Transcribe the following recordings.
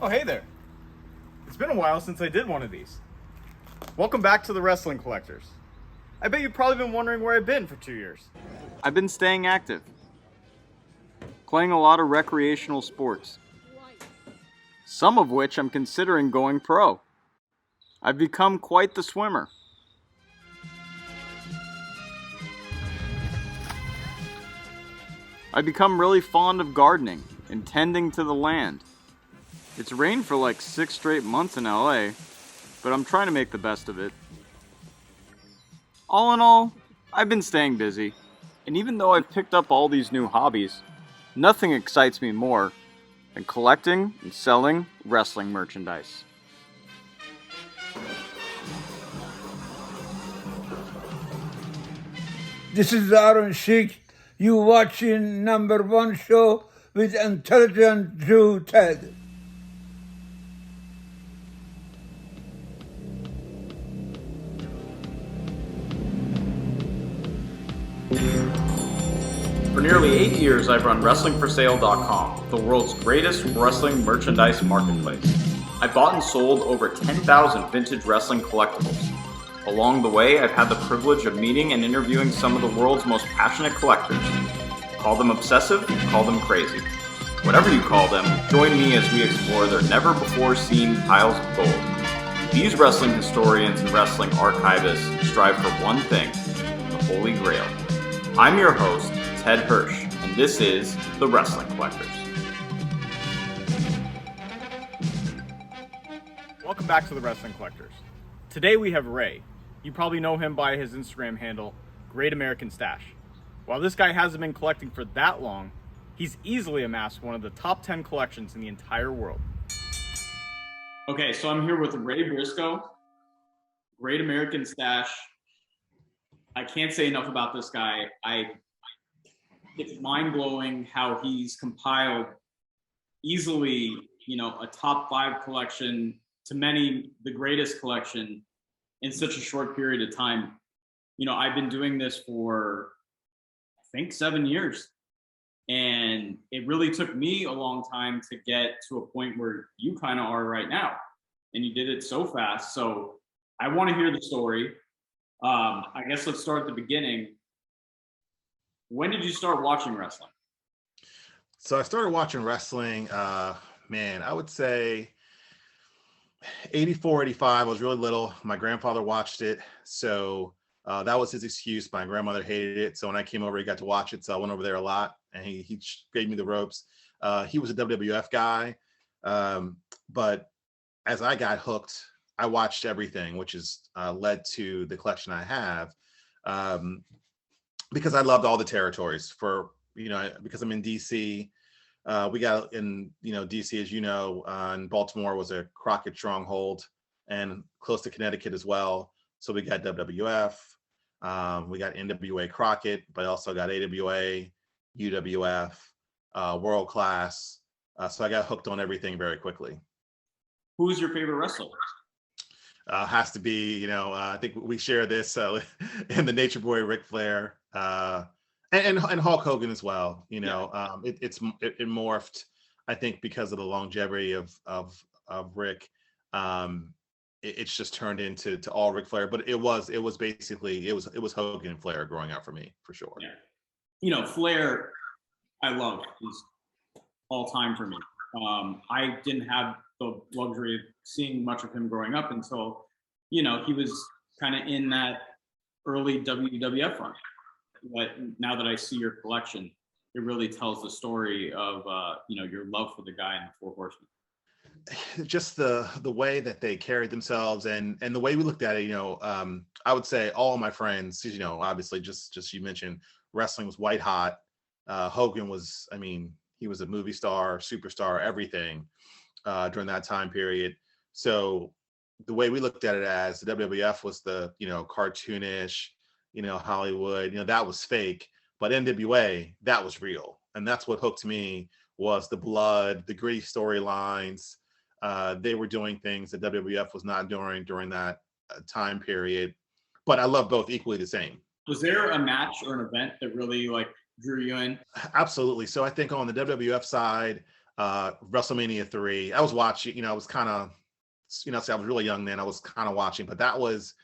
Oh, hey there. It's been a while since I did one of these. Welcome back to the Wrestling Collectors. I bet you've probably been wondering where I've been for 2 years. I've been staying active, playing a lot of recreational sports, some of which I'm considering going pro. I've become quite the swimmer. I've become really fond of gardening and tending to the land. It's rained for like 6 straight months in LA, but I'm trying to make the best of it. All in all, I've been staying busy, and even though I've picked up all these new hobbies, nothing excites me more than collecting and selling wrestling merchandise. This is Aaron Sheik. You watching number one show with intelligent Drew Ted. For nearly 8 years, I've run WrestlingForSale.com, the world's greatest wrestling merchandise marketplace. I bought and sold over 10,000 vintage wrestling collectibles. Along the way, I've had the privilege of meeting and interviewing some of the world's most passionate collectors. Call them obsessive, call them crazy. Whatever you call them, join me as we explore their never-before-seen piles of gold. These wrestling historians and wrestling archivists strive for one thing, the Holy Grail. I'm your host, Ted Hirsch, and this is The Wrestling Collectors. Welcome back to The Wrestling Collectors. Today we have Ray. You probably know him by his Instagram handle, Great American Stash. While this guy hasn't been collecting for that long, he's easily amassed one of the top 10 collections in the entire world. Okay, so I'm here with Ray Briscoe, Great American Stash. I can't say enough about this guy. It's mind-blowing how he's compiled easily, a top 5 collection, to many the greatest collection in such a short period of time. I've been doing this for I think 7 years, and it really took me a long time to get to a point where you kind of are right now, and you did it so fast. So I want to hear the story. I guess let's start at the beginning. When did you start watching wrestling? So I started watching wrestling, I would say 84, 85. I was really little. My grandfather watched it. So that was his excuse. My grandmother hated it. So when I came over, he got to watch it. So I went over there a lot, and he gave me the ropes. He was a WWF guy. But as I got hooked, I watched everything, which has led to the collection I have. Because I loved all the territories because I'm in DC. We got in, DC, as in Baltimore was a Crockett stronghold, and close to Connecticut as well. So we got WWF, we got NWA Crockett, but also got AWA, UWF, World Class. So I got hooked on everything very quickly. Who's your favorite wrestler? Has to be, I think we share this in the Nature Boy Ric Flair, and Hulk Hogan as well. It morphed, I think, because of the longevity of Rick. It's just turned into all Ric Flair, but it was Hogan and Flair growing up for me, for sure. Yeah. Flair, I love. He's all time for me. I didn't have the luxury of seeing much of him growing up until, he was kind of in that early WWF run. But now that I see your collection, it really tells the story of, your love for the guy in the Four Horsemen. Just the way that they carried themselves and the way we looked at it, I would say all of my friends, obviously just you mentioned wrestling was white hot. Hogan was, he was a movie star, superstar, everything during that time period. So the way we looked at it as the WWF was the, cartoonish, Hollywood, that was fake, but NWA, that was real. And that's what hooked me, was the blood, the gritty storylines. They were doing things that WWF was not doing during that time period, but I love both equally the same. Was there a match or an event that really drew you in? Absolutely. So I think on the WWF side, WrestleMania 3. I was watching, I was kind of, so I was really young then. I was kind of watching, but that was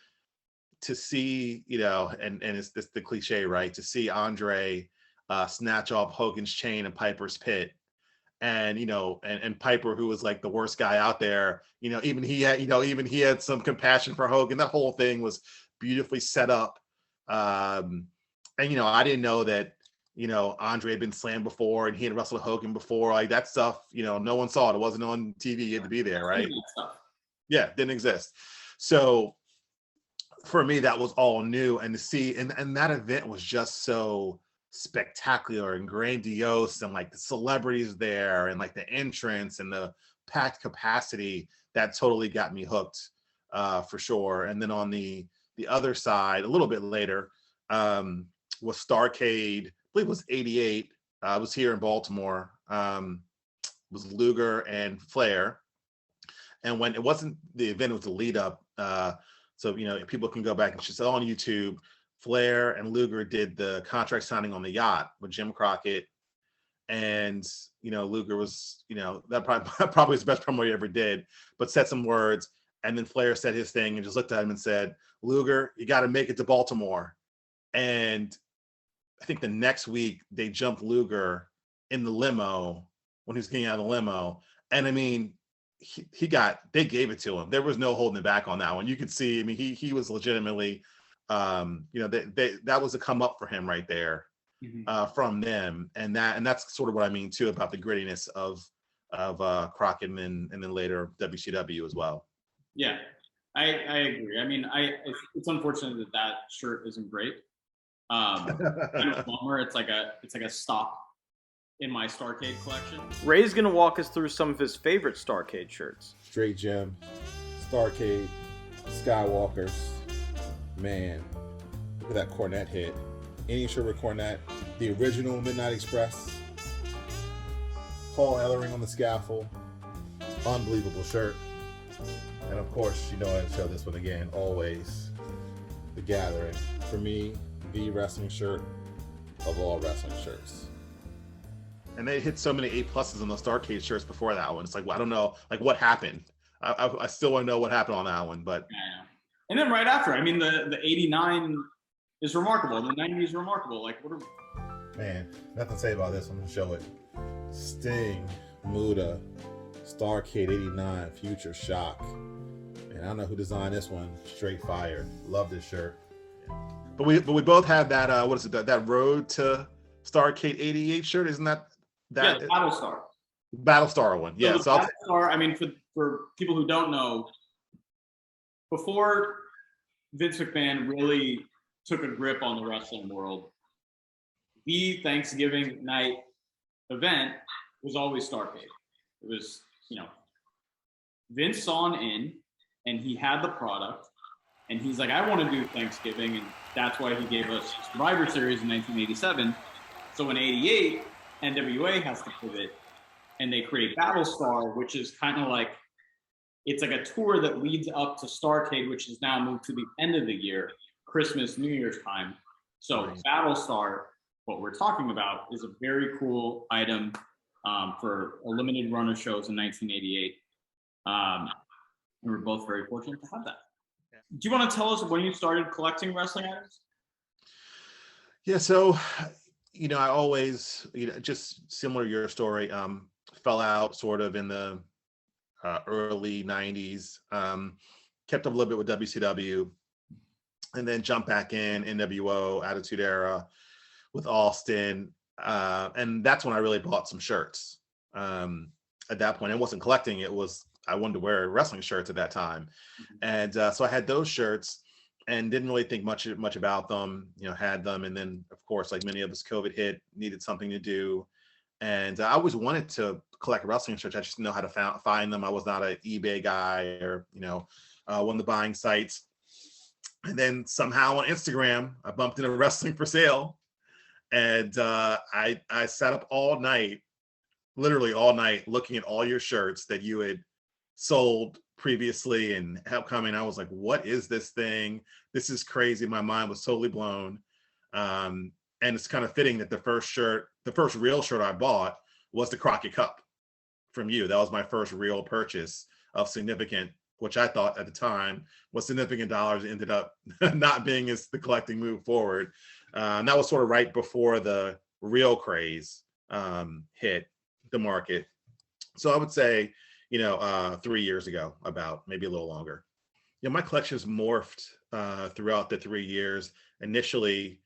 to see, and it's this the cliche, right? To see Andre snatch off Hogan's chain in Piper's pit. And and Piper, who was like the worst guy out there, even he had some compassion for Hogan. That whole thing was beautifully set up. And I didn't know that Andre had been slammed before and he had wrestled Hogan before. Like that stuff, no one saw it. It wasn't on TV. You had to be there, right? Yeah, didn't exist. So for me, that was all new, and to see, and that event was just so spectacular and grandiose, and like the celebrities there, and like the entrance and the packed capacity, that totally got me hooked, for sure. And then on the other side, a little bit later, was Starcade. I believe it was '88. I was here in Baltimore. Was Luger and Flair, and when it wasn't the event, it was the lead up. So, people can go back and it's on YouTube. Flair and Luger did the contract signing on the yacht with Jim Crockett. And, Luger was, that probably was the best promo he ever did, but said some words. And then Flair said his thing and just looked at him and said, Luger, you got to make it to Baltimore. And I think the next week they jumped Luger in the limo when he was getting out of the limo. And I mean, they gave it to him. There was no holding it back on that one. You could see, I mean, he was legitimately, that was a come up for him right there, from them. And that's sort of what I mean too, about the grittiness of Crockett and then later WCW as well. Yeah, I agree. I mean, it's unfortunate that shirt isn't great. Kind of bummer. It's like a stop in my Starcade collection. Ray's gonna walk us through some of his favorite Starcade shirts. Straight Gem, Starcade, Skywalkers. Man, look at that Cornette hit. Any shirt with Cornette. The original Midnight Express. Paul Ellering on the scaffold. Unbelievable shirt. And of course, I show this one again, always. The Gathering. For me, the wrestling shirt of all wrestling shirts. And they hit so many A+ on those Starcade shirts before that one. It's like, well, I don't know, like what happened. I still want to know what happened on that one, but. Yeah. And then right after, I mean, the '89 is remarkable. The '90s is remarkable. Like, Man, nothing to say about this. I'm gonna show it. Sting, Muda, Starcade '89, Future Shock. And I don't know who designed this one. Straight fire. Love this shirt. But we both have that. What is it? That Road to Starcade '88 shirt. Isn't that? Yeah, the Battlestar. Battlestar one. Yeah. So Battlestar, I mean, for people who don't know, before Vince McMahon really took a grip on the wrestling world, the Thanksgiving night event was always Starcade. It was, Vince saw an in, and he had the product, and he's like, I want to do Thanksgiving, and that's why he gave us Survivor Series in 1987. So in '88, NWA has to pivot, and they create Battlestar, which is kind of like, it's like a tour that leads up to Starcade, which is now moved to the end of the year, Christmas, New Year's time. So Battlestar, what we're talking about, is a very cool item for a limited run of shows in 1988. And we're both very fortunate to have that. Do you want to tell us when you started collecting wrestling items? Yeah, so I always, just similar to your story, fell out sort of in the early '90s, kept up a little bit with WCW, and then jumped back in NWO, Attitude Era with Austin, and that's when I really bought some shirts. At that point, I wasn't collecting; I wanted to wear wrestling shirts at that time, and so I had those shirts and didn't really think much about them. Had them, and then of course, like many of us, COVID hit, needed something to do, and I always wanted to collect wrestling shirts. I just didn't know how to find them. I was not an eBay guy or one of the buying sites. And then somehow on Instagram, I bumped into Wrestling for Sale, and I sat up all night, literally all night, looking at all your shirts that you had sold previously and have coming. I was like, what is this thing? This is crazy. My mind was totally blown. And it's kind of fitting that the first real shirt I bought was the Crockett Cup. from you. That was my first real purchase of significant, which I thought at the time was significant dollars. It ended up not being as the collecting moved forward. And that was sort of right before the real craze hit the market. So I would say, 3 years ago, about maybe a little longer. My collection's morphed throughout the 3 years. Initially,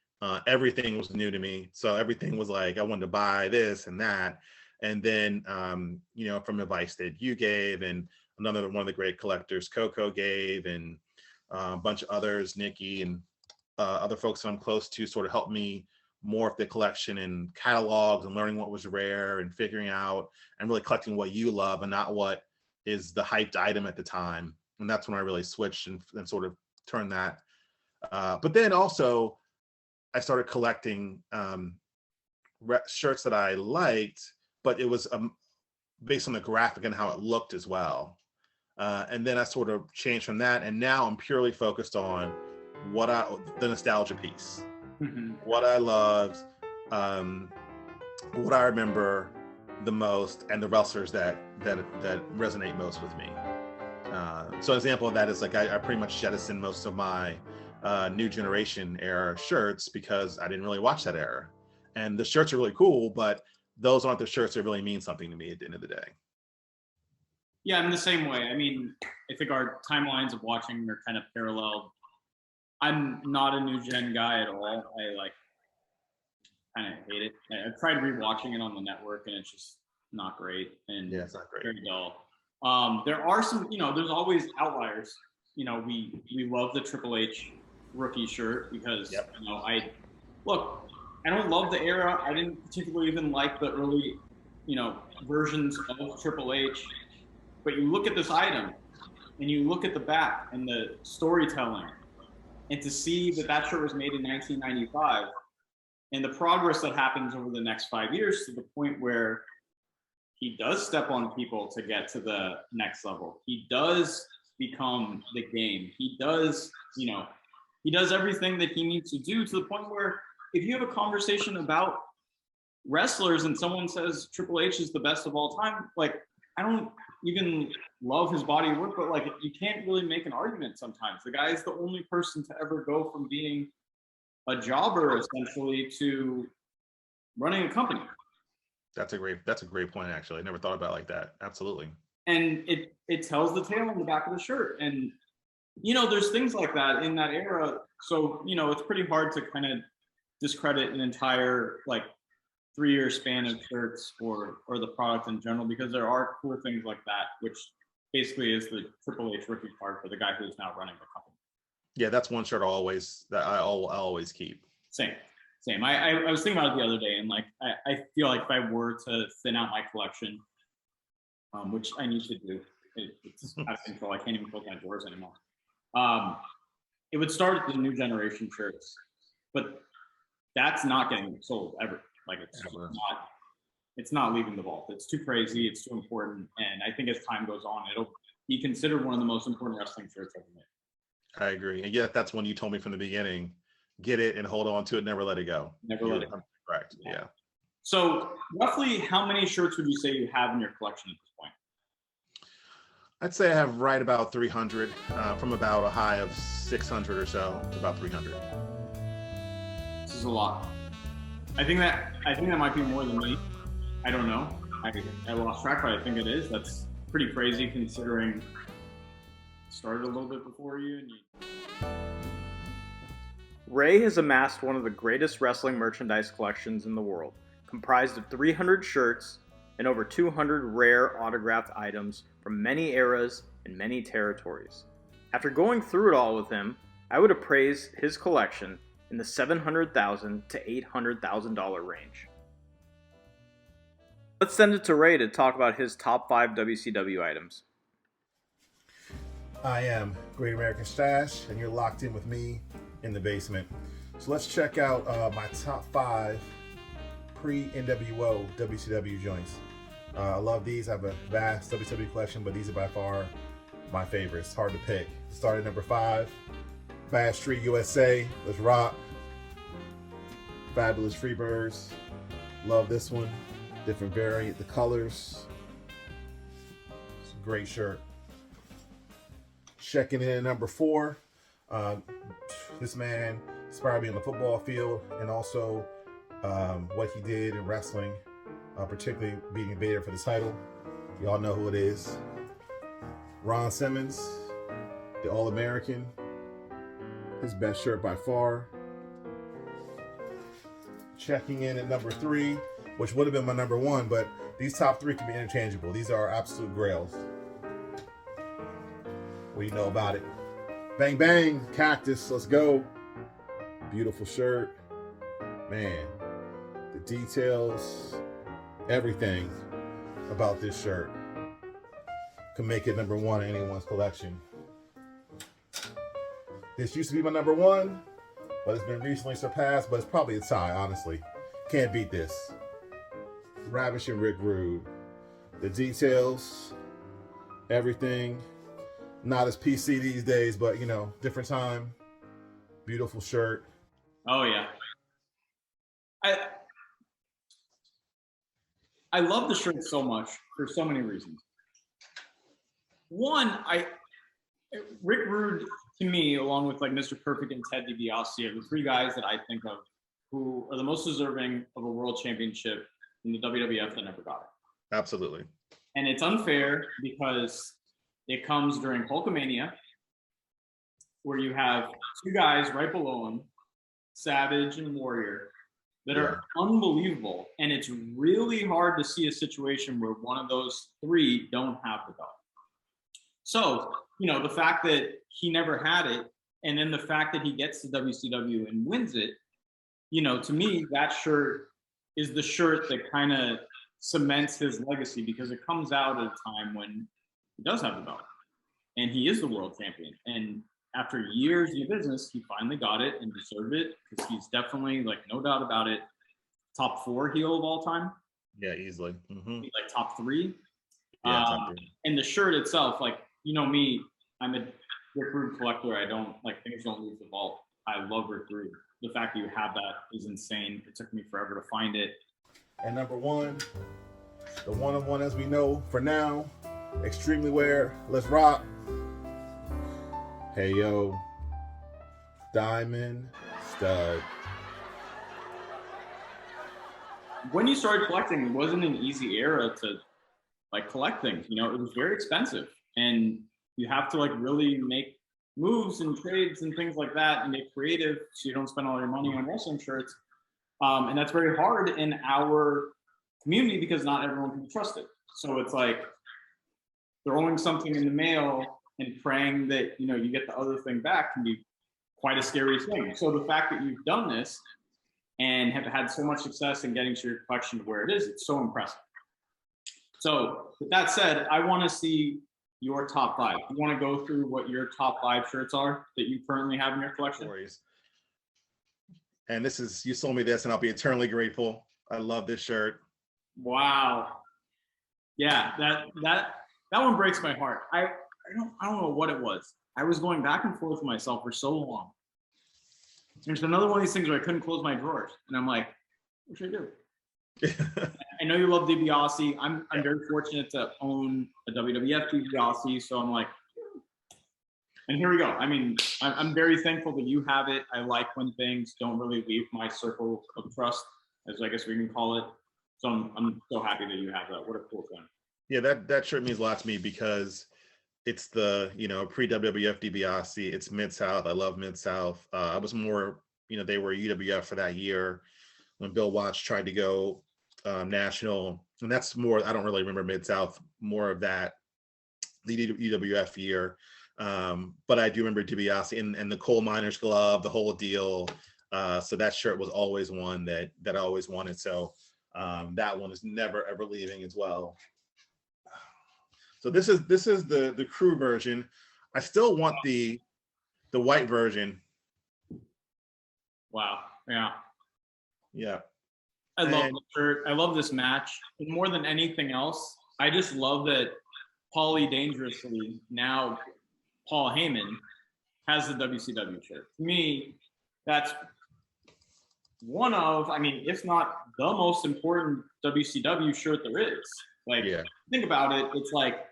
everything was new to me. So everything was like, I wanted to buy this and that. And then, from advice that you gave and another one of the great collectors, Coco gave, and a bunch of others, Nikki and other folks that I'm close to, sort of helped me morph the collection and catalogs and learning what was rare and figuring out and really collecting what you love and not what is the hyped item at the time. And that's when I really switched and sort of turned that. But then also I started collecting shirts that I liked, but it was based on the graphic and how it looked as well. And then I sort of changed from that. And now I'm purely focused on the nostalgia piece, what I loved, what I remember the most, and the wrestlers that resonate most with me. So an example of that is like I pretty much jettisoned most of my new generation era shirts because I didn't really watch that era. And the shirts are really cool, but those aren't the shirts that really mean something to me at the end of the day. Yeah, I'm the same way. I mean, I think our timelines of watching are kind of parallel. I'm not a new gen guy at all. I kind of hate it. I tried rewatching it on the network and it's just not great. And yeah, it's not great. Very dull. There are some, there's always outliers. We love the Triple H rookie shirt because, I don't love the era. I didn't particularly even like the early, versions of Triple H. But you look at this item and you look at the back and the storytelling, and to see that shirt was made in 1995 and the progress that happens over the next 5 years to the point where he does step on people to get to the next level. He does become the game. He does, he does everything that he needs to do to the point where if you have a conversation about wrestlers and someone says Triple H is the best of all time, like, I don't even love his body of work, but like, you can't really make an argument sometimes. The guy is the only person to ever go from being a jobber essentially to running a company. That's a great point, actually. I never thought about it like that. Absolutely. And it tells the tale on the back of the shirt. And, there's things like that in that era. So, it's pretty hard to kind of discredit an entire 3-year span of shirts or the product in general, because there are cool things like that, which basically is the Triple H rookie card for the guy who's now running the company. Yeah, that's one shirt I'll always keep. Same. I was thinking about it the other day, and I feel like if I were to thin out my collection, which I need to do, it's out of control. I can't even close my doors anymore. It would start at the new generation shirts, but that's not getting sold ever. It's not leaving the vault. It's too crazy. It's too important. And I think as time goes on, it'll be considered one of the most important wrestling shirts ever made. I agree. And yet that's one you told me from the beginning, get it and hold on to it. Never let it go. Never let it go. Correct. Yeah. So roughly how many shirts would you say you have in your collection at this point? I'd say I have right about 300, from about a high of 600 or so to about 300. This is a lot. I think that might be more than me. I don't know. I lost track, but I think it is. That's pretty crazy considering it started a little bit before you. Ray has amassed one of the greatest wrestling merchandise collections in the world, comprised of 300 shirts and over 200 rare autographed items from many eras and many territories. After going through it all with him, I would appraise his collection in the $700,000 to $800,000 range. Let's send it to Ray to talk about his top 5 WCW items. I am Great American Stash, and you're locked in with me in the basement. So let's check out my top 5 pre-NWO WCW joints. I love these. I have a vast WCW collection, but these are by far my favorites. Hard to pick. Start at number 5. Bad Street USA, let's rock. Fabulous Freebirds, love this one. Different variant, the colors, Great shirt. Checking in at number 4. This man inspired me on the football field and also what he did in wrestling, particularly beating Vader for the title. Y'all know who it is. Ron Simmons, the All-American. His best shirt by far. Checking in at number 3, which would have been my number 1, but these top 3 can be interchangeable. These are absolute grails. What do you know about it? Bang Bang, Cactus, let's go. Beautiful shirt. Man, the details, everything about this shirt can make it number 1 in anyone's collection. This used to be my number 1, but it's been recently surpassed, but it's probably a tie, honestly. Can't beat this. Ravishing Rick Rude. The details, everything. Not as PC these days, but, you know, different time. Beautiful shirt. Oh, yeah. I love the shirt so much for so many reasons. One, Rick Rude, to me, along with like Mr. Perfect and Ted DiBiase, are the 3 guys that I think of who are the most deserving of a world championship in the WWF that never got it. Absolutely. And it's unfair because it comes during Hulkamania, where you have 2 guys right below him, Savage and Warrior, that are unbelievable. And it's really hard to see a situation where one of those 3 don't have the belt. So, you know, the fact that he never had it, and then the fact that he gets to WCW and wins it, you know, to me, that shirt is the shirt that kind of cements his legacy, because it comes out at a time when he does have the belt and he is the world champion. And after years in the business, he finally got it and deserved it, because he's definitely, like, no doubt about it, top 4 heel of all time. Yeah, easily. Mm-hmm. Like top 3. Yeah, top 3. And the shirt itself, like, you know me, I'm a Rick Rude collector. I don't, like, things don't leave the vault. I love Rick Rude. The fact that you have that is insane. It took me forever to find it. And number 1, the one-on-one as we know for now, extremely rare. Let's rock. Hey yo, Diamond Stud. When you started collecting, it wasn't an easy era to, like, collect things. You know, it was very expensive, and you have to, like, really make moves and trades and things like that and get creative so you don't spend all your money on wrestling shirts. And that's very hard in our community because not everyone can be trusted. So it's like throwing something in the mail and praying that, you know, you get the other thing back can be quite a scary thing. So the fact that you've done this and have had so much success in getting to your collection to where it is, it's so impressive. So with that said, I want to see your top 5. You want to go through what your top 5 shirts are that you currently have in your collection? And this is, you sold me this and I'll be eternally grateful. I love this shirt. Wow. Yeah, that one breaks my heart. I don't know what it was. I was going back and forth with myself for so long. There's another one of these things where I couldn't close my drawers. And I'm like, what should I do? I know you love DiBiase. I'm very fortunate to own a WWF DiBiase, so I'm like, and here we go. I mean, I'm very thankful that you have it. I like when things don't really leave my circle of trust, as I guess we can call it. So I'm so happy that you have that. What a cool thing. Yeah, that shirt means a lot to me because it's the, you know, pre-WWF DiBiase. It's Mid-South. I love Mid-South. I was more, you know, they were UWF for that year when Bill Watts tried to go national. And that's more, I don't really remember Mid-South, more of that, the UWF year. But I do remember DiBiase and the coal miner's glove, the whole deal. So that shirt was always one that I always wanted. So that one is never, ever leaving as well. So this is the crew version. I still want the white version. Wow. Yeah. Yeah. I love the shirt. I love this match. And more than anything else, I just love that Paulie Dangerously, now Paul Heyman, has the WCW shirt. To me, that's one of, I mean, if not the most important WCW shirt there is. Like, think about it. It's like,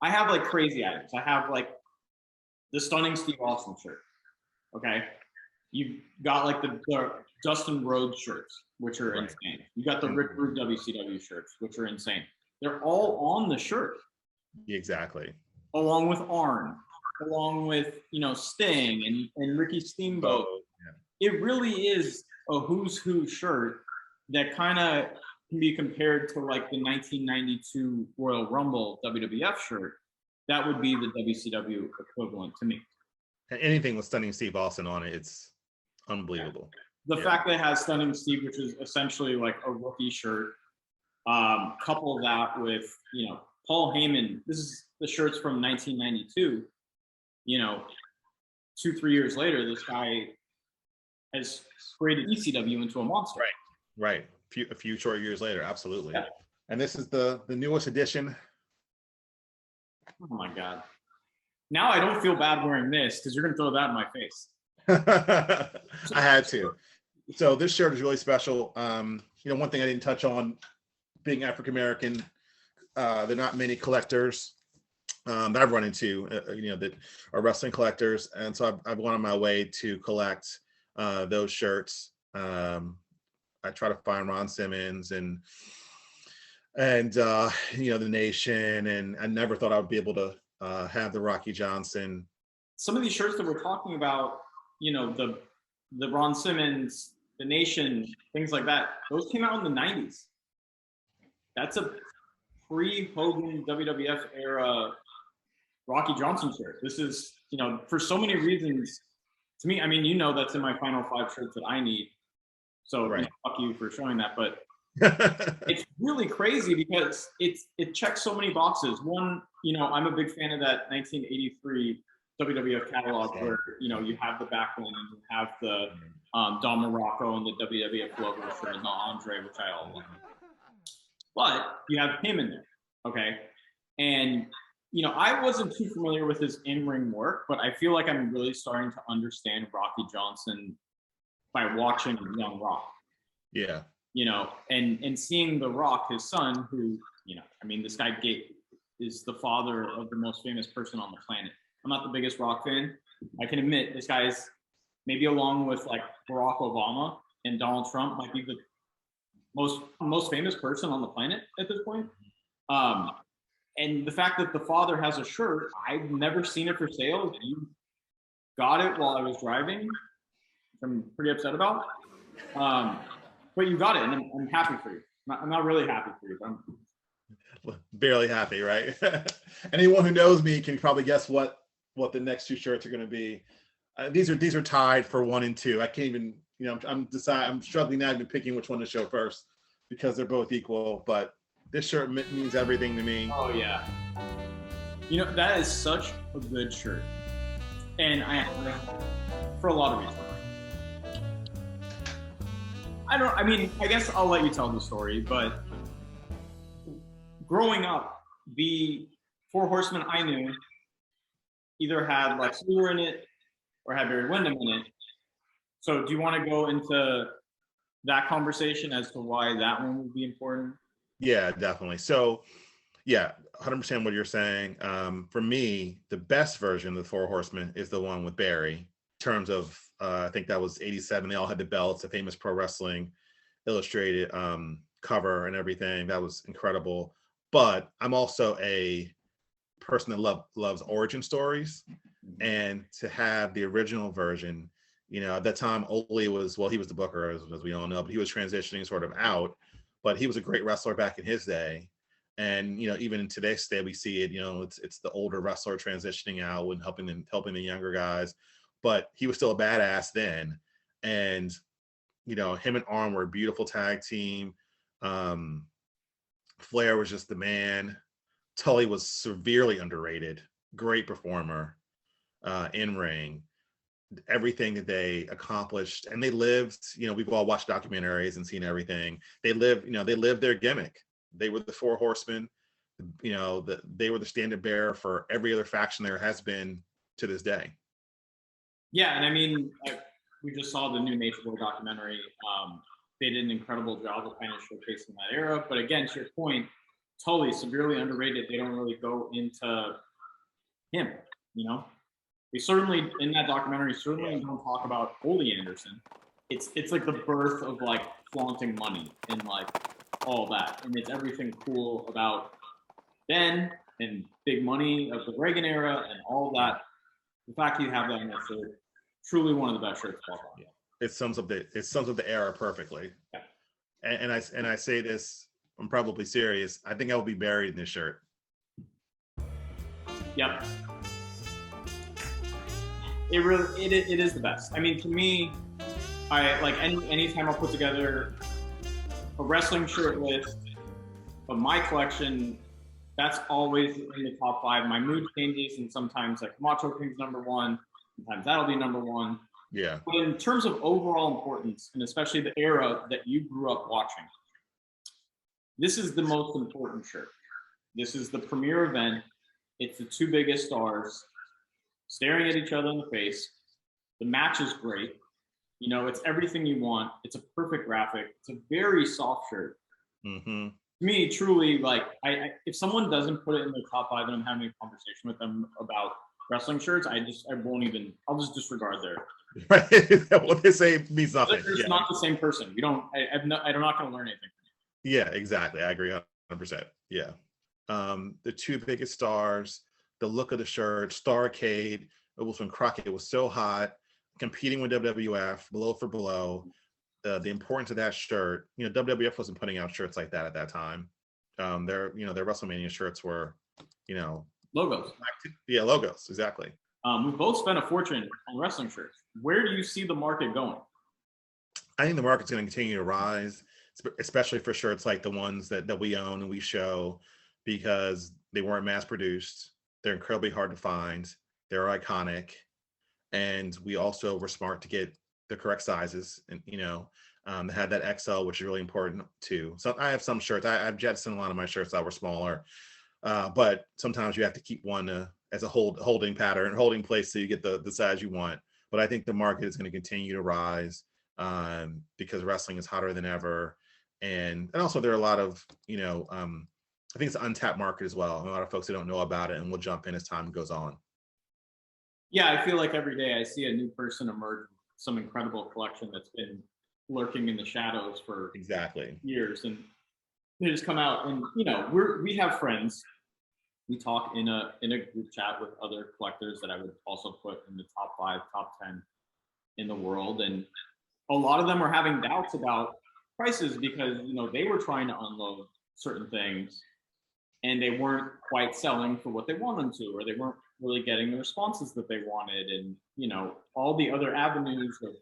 I have like crazy items. I have like the stunning Steve Austin shirt. Okay. You've got like the Dustin Rhodes shirts, which are insane. You got the Rick Rude WCW shirts, which are insane. They're all on the shirt. Exactly. Along with Arn, along with, you know, Sting and Ricky Steamboat. It really is a who's who shirt that kind of can be compared to like the 1992 Royal Rumble WWF shirt. That would be the WCW equivalent to me. And anything with Stunning Steve Austin on it, it's unbelievable. The fact that it has Stunning Steve, which is essentially like a rookie shirt, couple that with, you know, Paul Heyman. This is the shirts from 1992. You know, 2-3 years later, this guy has created ECW into a monster. Right. A few short years later, absolutely. Yeah. And this is the newest edition. Oh my God. Now I don't feel bad wearing this because you're going to throw that in my face. I had to. So this shirt is really special. You know, one thing I didn't touch on, being African American, there are not many collectors that I've run into, you know, that are wrestling collectors, and so I've gone on my way to collect those shirts. I try to find Ron Simmons and you know, the Nation, and I never thought I would be able to have the Rocky Johnson. Some of these shirts that we're talking about, you know, the Ron Simmons, the Nation, things like that, those came out in the 90s. That's a pre-Hogan WWF era Rocky Johnson shirt. This is, you know, for so many reasons, to me, I mean, you know, that's in my final 5 shirts that I need. So you know, fuck you for showing that, but it's really crazy because it checks so many boxes. One, you know, I'm a big fan of that 1983 WWF catalog where, you know, you have the backline and you have the Don Morocco and the WWF logo for the Andre, which I all love. But you have him in there, okay? And, you know, I wasn't too familiar with his in-ring work, but I feel like I'm really starting to understand Rocky Johnson by watching Young Rock. Yeah. You know, and seeing The Rock, his son, who, you know, I mean, this guy is the father of the most famous person on the planet. I'm not the biggest Rock fan. I can admit this guy is, maybe along with like Barack Obama and Donald Trump, might be the most famous person on the planet at this point. And the fact that the father has a shirt, I've never seen it for sale. You got it while I was driving, which I'm pretty upset about. But you got it, and I'm happy for you. I'm not really happy for you, but I'm barely happy, right? Anyone who knows me can probably guess what the next 2 shirts are going to be. These are tied for 1 and 2. I can't even, you know, I'm struggling now even picking which one to show first because they're both equal. But this shirt means everything to me. Oh yeah, you know, that is such a good shirt, and I for a lot of reasons. I mean, I guess I'll let you tell the story, but growing up, the 4 Horsemen I knew either had Lex Luger in it or had Barry Windham in it. So do you want to go into that conversation as to why that one would be important? Yeah, definitely. So, yeah, 100% what you're saying. For me, the best version of the 4 Horsemen is the one with Barry. In terms of, I think that was 87. They all had the belts, the famous Pro Wrestling Illustrated cover and everything. That was incredible. But I'm also a person that loves origin stories, and to have the original version, you know, at that time, Ole was, well, he was the booker, as we all know, but he was transitioning sort of out. But he was a great wrestler back in his day. And, you know, even in today's day, we see it, you know, it's the older wrestler transitioning out and helping the younger guys. But he was still a badass then. And, you know, him and Arn were a beautiful tag team. Flair was just the man. Tully was severely underrated, great performer, in ring. Everything that they accomplished, and they lived, you know, we've all watched documentaries and seen everything. They lived their gimmick. They were the 4 Horsemen. You know, they were the standard bearer for every other faction there has been to this day. Yeah, and I mean, we just saw the new Nature Boy documentary. They did an incredible job of kind of showcasing that era. But again, to your point, totally severely underrated. They don't really go into him, you know. They certainly in that documentary certainly don't talk about Ole Anderson. It's like the birth of like flaunting money and like all that, and it's everything cool about Ben and big money of the Reagan era and all that. The fact you have that in that shirt, truly one of the best shirts of all time. Yeah. It sums up the era perfectly. Yeah. And I say this, I'm probably serious. I think I will be buried in this shirt. Yep. It is the best. I mean, to me, I like anytime I put together a wrestling shirt list of my collection, that's always in the top 5. My mood changes, and sometimes like Macho King's #1, sometimes that'll be #1. Yeah. But in terms of overall importance, and especially the era that you grew up watching, this is the most important shirt. This is the premier event. It's the 2 biggest stars staring at each other in the face. The match is great. You know, it's everything you want. It's a perfect graphic. It's a very soft shirt. Mm-hmm. To me, truly, like, if someone doesn't put it in their top 5 and I'm having a conversation with them about wrestling shirts, I'll just disregard their. Right. What they say means nothing. It's not the same person. I'm not going to learn anything. Yeah, exactly. I agree 100%. Yeah. The 2 biggest stars, the look of the shirt, Starcade. It was when Crockett was so hot, competing with WWF, below for below. The importance of that shirt. You know, WWF wasn't putting out shirts like that at that time. Their WrestleMania shirts were, Logos. Yeah, logos, exactly. We've both spent a fortune on wrestling shirts. Where do you see the market going? I think the market's going to continue to rise, especially for shirts like the ones that we own and we show, because they weren't mass produced. They're incredibly hard to find. They're iconic. And we also were smart to get the correct sizes, and they had that XL, which is really important too. So I have some shirts. I've jettisoned a lot of my shirts that were smaller, but sometimes you have to keep one as a holding pattern, holding place, so you get the size you want. But I think the market is going to continue to rise because wrestling is hotter than ever, and also there are a lot of I think it's an untapped market as well. A lot of folks who don't know about it, and will jump in as time goes on. Yeah, I feel like every day I see a new person emerge with some incredible collection that's been lurking in the shadows for years, and they just come out. And we have friends. We talk in a group chat with other collectors that I would also put in the top 5, top 10 in the world, and a lot of them are having doubts about prices because they were trying to unload certain things and they weren't quite selling for what they wanted them to, or they weren't really getting the responses that they wanted. And, all the other avenues of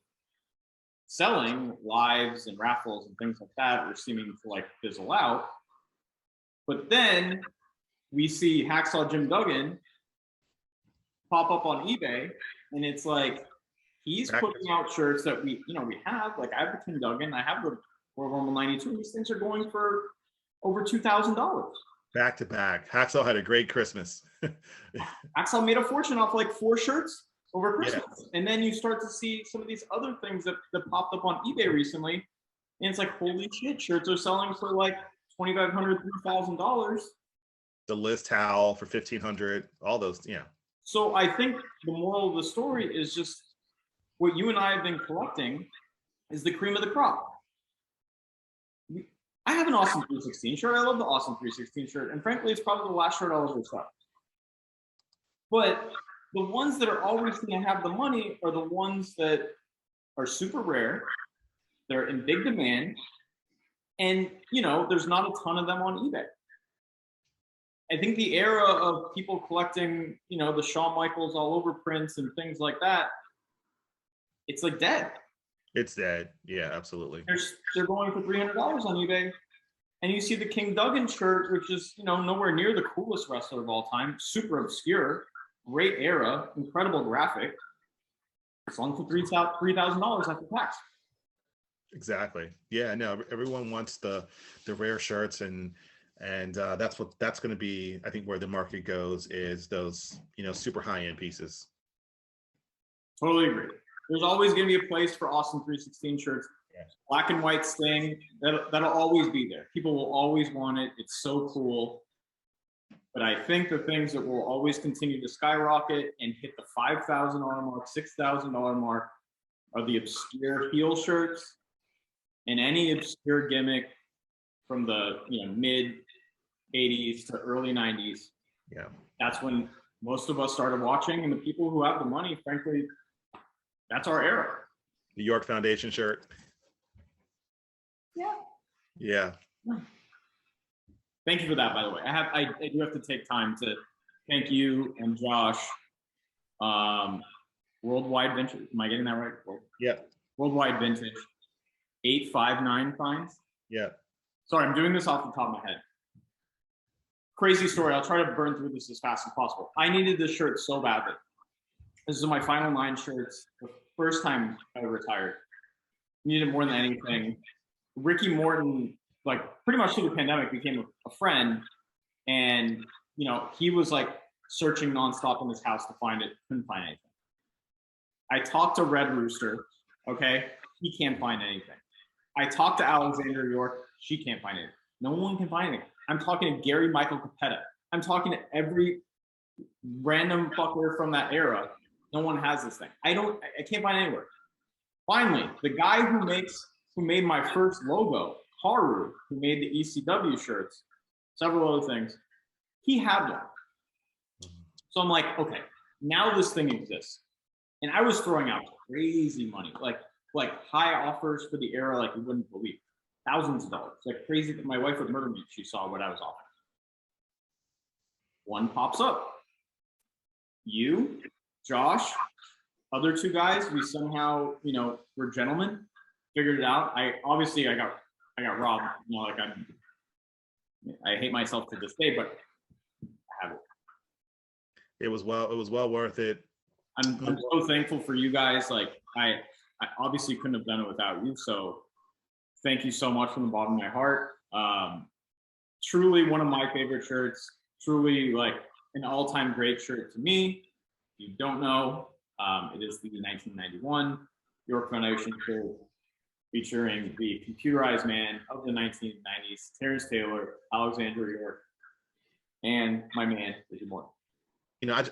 selling, lives and raffles and things like that, were seeming to like fizzle out. But then we see Hacksaw Jim Duggan pop up on eBay, and it's like, he's putting out shirts that we have. Like, I have the King Duggan, I have the World Rumble 92. These things are going for over $2,000. Back to back. Hacksaw had a great Christmas. Hacksaw made a fortune off like 4 shirts over Christmas. Yeah. And then you start to see some of these other things that popped up on eBay recently. And it's like, holy shit, shirts are selling for like $2,500, $3,000. The Liz towel for $1,500, all those, yeah. So I think the moral of the story is just what you and I have been collecting is the cream of the crop. I have an Awesome 316 shirt. I love the Awesome 316 shirt. And frankly, it's probably the last shirt I'll ever sell. But the ones that are always going to have the money are the ones that are super rare. They're in big demand. And, there's not a ton of them on eBay. I think the era of people collecting, the Shawn Michaels all over prints and things like that, it's like dead. It's dead. Yeah, absolutely. They're going for $300 on eBay. And you see the King Duggan shirt, which is, nowhere near the coolest wrestler of all time, super obscure, great era, incredible graphic. Selling for $3,000 after tax. Exactly. Yeah, no, everyone wants the rare shirts, and that's going to be, I think, where the market goes, is those, super high-end pieces. Totally agree. There's always going to be a place for Awesome 316 shirts. Black and white Sting, that'll always be there. People will always want it. It's so cool. But I think the things that will always continue to skyrocket and hit the $5,000 mark, $6,000 mark are the obscure heel shirts and any obscure gimmick from the mid 80s to early 90s. Yeah. That's when most of us started watching, and the people who have the money, frankly, that's our era. The York Foundation shirt. Yeah. Yeah. Thank you for that, by the way. I do have to take time to thank you and Josh. Worldwide Vintage. Am I getting that right? Yeah. Worldwide Vintage. 859 fines. Yeah. Sorry, I'm doing this off the top of my head. Crazy story. I'll try to burn through this as fast as possible. I needed this shirt so badly. This is my final 9 shirts. The first time I retired. Needed it more than anything. Ricky Morton, like pretty much through the pandemic, became a friend, and he was like searching nonstop in his house to find it. Couldn't find anything. I talked to Red Rooster. Okay, he can't find anything. I talked to Alexander York. She can't find anything. No one can find anything. I'm talking to Gary Michael Capetta. I'm talking to every random fucker from that era. No one has this thing. I can't find it anywhere. Finally, the guy who made my first logo, Haru, who made the ECW shirts, several other things, he had one. So I'm like, okay, now this thing exists. And I was throwing out crazy money, like high offers for the era, like you wouldn't believe. Thousands of dollars, like crazy. That my wife would murder me if she saw what I was offering. One pops up. You, Josh, other 2 guys, we somehow, we're gentlemen, figured it out. I got robbed. Like I hate myself to this day, but I have it. It was well worth it. I'm so thankful for you guys. Like I obviously couldn't have done it without you. So thank you so much from the bottom of my heart. Truly one of my favorite shirts. Truly like an all-time great shirt to me. If you don't know, it is the 1991 York Foundation shirt featuring the computerized man of the 1990s, Terrence Taylor, Alexander York, and my man, Ricky Morton.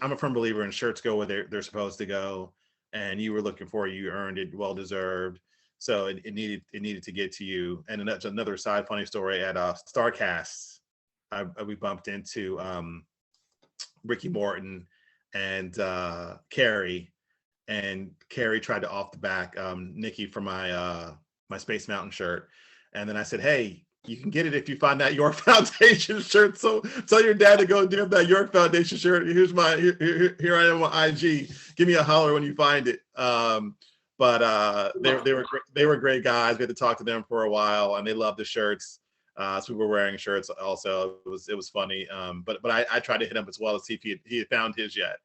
I'm a firm believer in shirts go where they're supposed to go, and you were looking for it, you earned it, well deserved. So it needed to get to you. And that's another side funny story at Starcast. We bumped into Ricky Morton and Carrie, and Carrie tried to off the back Nikki for my my Space Mountain shirt, and then I said, hey, you can get it if you find that York Foundation shirt. So tell your dad to go do that York Foundation shirt. Here's my here I am on IG. Give me a holler when you find it. But they were great guys. We had to talk to them for a while, and they loved the shirts. So we were wearing shirts also. It was funny. But I tried to hit him as well to see if he had found his yet.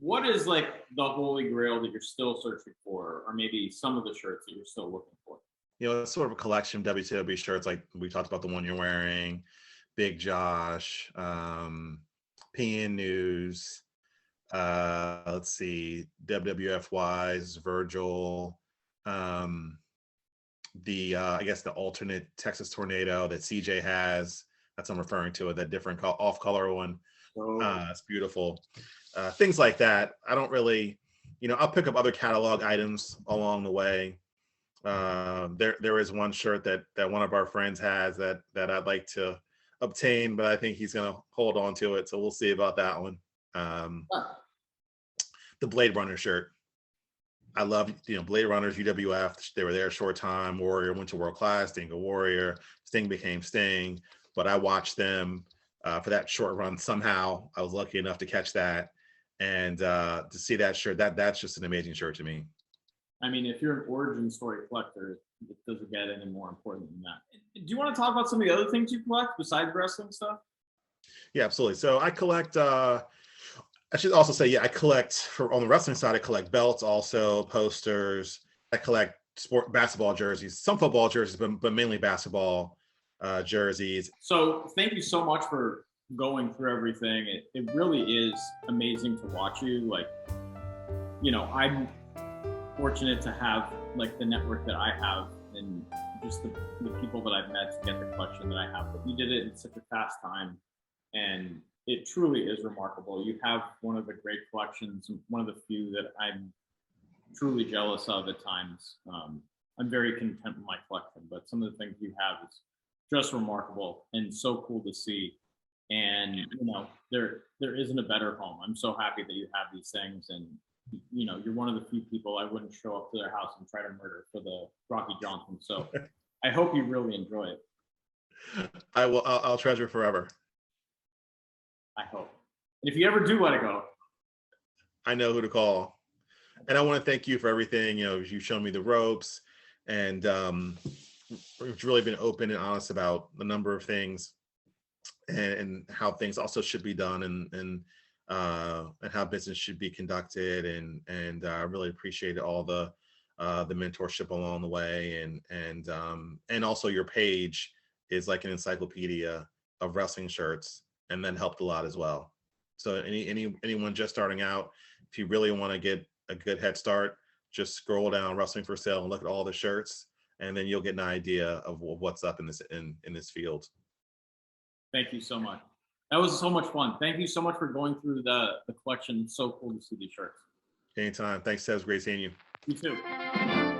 What is like the holy grail that you're still searching for, or maybe some of the shirts that you're still looking for? It's sort of a collection of WCW shirts, like we talked about the one you're wearing, Big Josh, PN News, let's see, WWF-wise, Virgil, the I guess the alternate Texas Tornado that CJ has, that's what I'm referring to, that different off-color one. It's beautiful. Things like that. I don't really, I'll pick up other catalog items along the way. There is one shirt that one of our friends has that I'd like to obtain, but I think he's gonna hold on to it, so we'll see about that one. The Blade Runner shirt. I love Blade Runners, UWF. They were there a short time. Warrior went to World Class. Sting a Warrior. Sting became Sting. But I watched them for that short run. Somehow I was lucky enough to catch that, and to see that shirt. That's just an amazing shirt to me. I mean, if you're an origin story collector, it doesn't get any more important than that. Do you want to talk about some of the other things you collect besides wrestling stuff? Yeah, absolutely. So I collect, I should also say, I collect, on the wrestling side, I collect belts, also posters. I collect basketball jerseys, some football jerseys, but mainly basketball jerseys. So thank you so much for going through everything. It really is amazing to watch you. Like, I'm fortunate to have like the network that I have and just the people that I've met to get the collection that I have. But you did it in such a fast time, and it truly is remarkable. You have one of the great collections, one of the few that I'm truly jealous of at times. I'm very content with my collection, but some of the things you have is just remarkable and so cool to see. And there isn't a better home. I'm so happy that you have these things, and you're one of the few people I wouldn't show up to their house and try to murder for the Rocky Johnson. So I hope you really enjoy it. I will. I'll treasure forever. I hope. And if you ever do let it go, I know who to call. And I want to thank you for everything. You've shown me the ropes, and we've really been open and honest about a number of things, and how things also should be done, and how business should be conducted. And I really appreciate all the mentorship along the way, and also your page is like an encyclopedia of wrestling shirts, and that helped a lot as well. So anyone just starting out, if you really want to get a good head start, just scroll down Wrestling for Sale and look at all the shirts, and then you'll get an idea of what's up in this field. Thank you so much. That was so much fun. Thank you so much for going through the collection. It's so cool to see these shirts. Anytime. Thanks, Ted. It was great seeing you. You too.